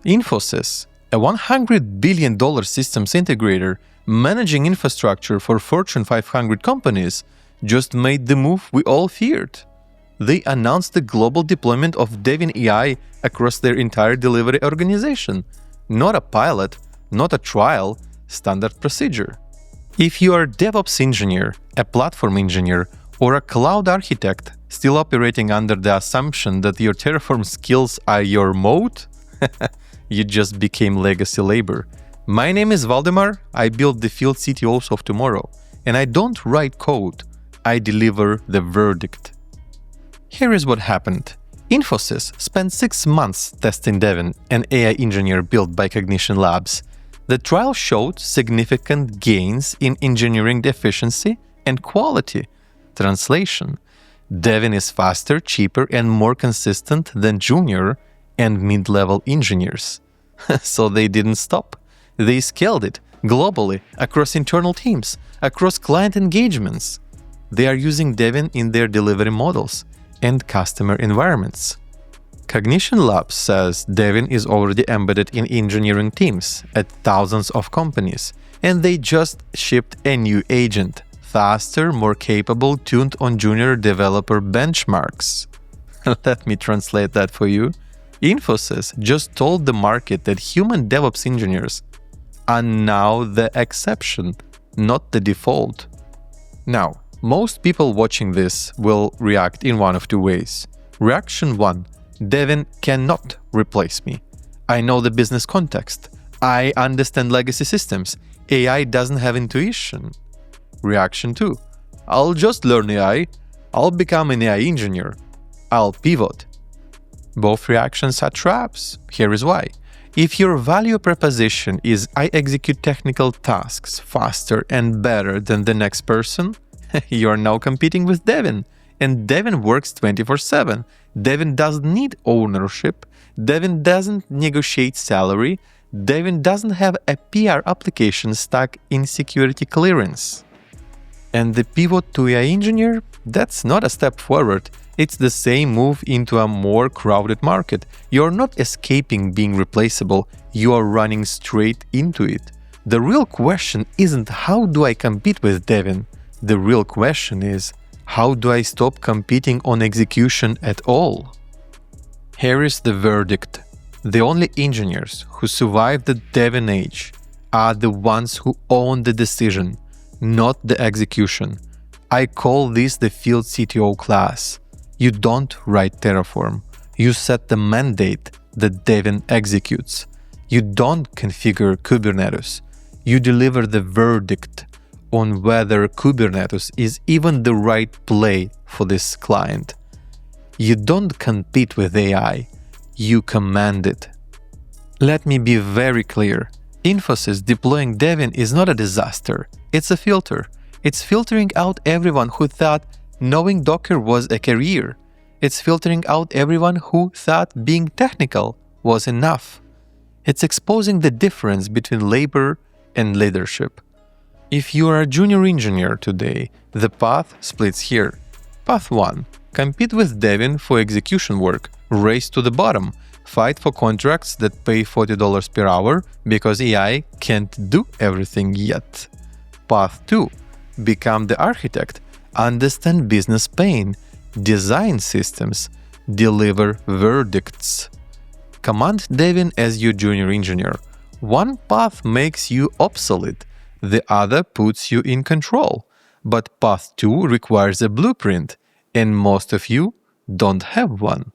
Infosys, a $100 billion systems integrator managing infrastructure for Fortune 500 companies, just made the move we all feared. They announced the global deployment of Devin AI across their entire delivery organization. Not a pilot, not a trial, standard procedure. If you are a DevOps engineer, a platform engineer, or a cloud architect still operating under the assumption that your Terraform skills are your moat, you just became legacy labor. My name is Valdemar, I build the Field CTOs of tomorrow, and I don't write code, I deliver the verdict. Here is what happened. Infosys spent 6 months testing Devin, an AI engineer built by Cognition Labs. The trial showed significant gains in engineering efficiency and quality. Translation: Devin is faster, cheaper, and more consistent than junior and mid-level engineers. So they didn't stop. They scaled it globally, across internal teams, across client engagements. They are using Devin in their delivery models and customer environments. Cognition Labs says Devin is already embedded in engineering teams at thousands of companies, and they just shipped a new agent, faster, more capable, tuned on junior developer benchmarks. Let me translate that for you. Infosys just told the market that human DevOps engineers are now the exception, not the default. Now, most people watching this will react in one of two ways. Reaction 1: Devin cannot replace me. I know the business context. I understand legacy systems. AI doesn't have intuition. Reaction 2: I'll just learn AI. I'll become an AI engineer. I'll pivot. Both reactions are traps. Here is why. If your value proposition is I execute technical tasks faster and better than the next person, you are now competing with Devin. And Devin works 24/7. Devin doesn't need ownership. Devin doesn't negotiate salary. Devin doesn't have a PR application stuck in security clearance. And the pivot to AI engineer, that's not a step forward. It's the same move into a more crowded market. You're not escaping being replaceable. You are running straight into it. The real question isn't how do I compete with Devin? The real question is, how do I stop competing on execution at all? Here is the verdict. The only engineers who survive the Devin age are the ones who own the decision, not the execution. I call this the Field CTO class. You don't write Terraform. You set the mandate that Devin executes. You don't configure Kubernetes. You deliver the verdict on whether Kubernetes is even the right play for this client. You don't compete with AI, you command it. Let me be very clear. Infosys deploying Devin is not a disaster, it's a filter. It's filtering out everyone who thought knowing Docker was a career. It's filtering out everyone who thought being technical was enough. It's exposing the difference between labor and leadership. If you are a junior engineer today, the path splits here. Path 1. Compete with Devin for execution work, race to the bottom, fight for contracts that pay $40 per hour because AI can't do everything yet. Path 2. Become the architect, understand business pain, design systems, deliver verdicts. Command Devin as your junior engineer. One path makes you obsolete, the other puts you in control. But path 2 requires a blueprint, and most of you don't have one.